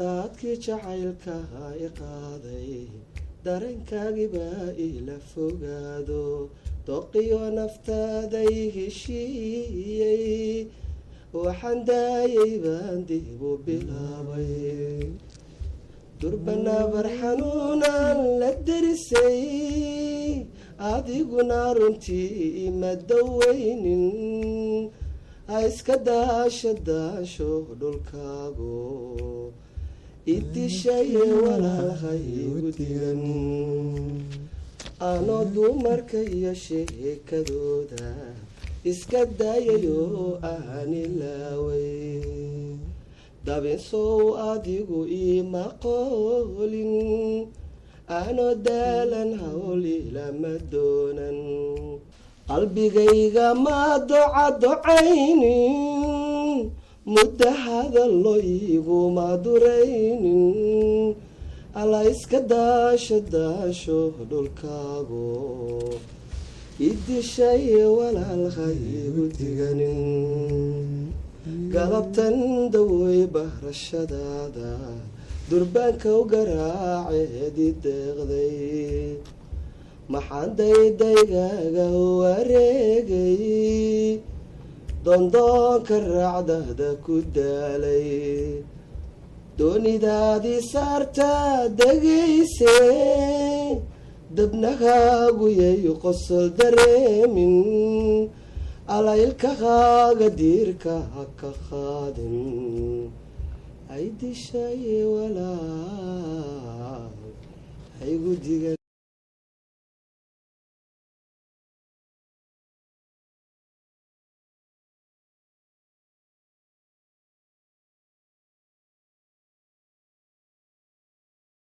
dadkii jacaylka i qaaday dareenkaagii baa ila fogaado doqiyo naftaaday heshiiyey waxaan daayay baan dib u bilaabay durbana bar xanuunaan la darisay adiguna runtii ima daweynin ha iska daasho daasho dhulkaago idishaye walaalhaygu digan anoo dumarka iyo sheekadooda iska daayayo aan ilaaway dabinsow adigu ima qoolin anoo daalan hawli lama doonan qalbigayga ma docaynin muddo hadallo iguma duraynin alla iska daasho daasho dhulkaago idishaye walaalhaygu diganin galabtan dawey bahrashadaada durbaanka u garaaceedi deeqday maxaan daydaygaaga wareegay doondoonka raacdada ku daalay doonidaadii saartaa degaysay dabnahaagu yay qosol dareemin alaylkahaaga diirka ha ka qaadin ay dishaye walaal haygu digan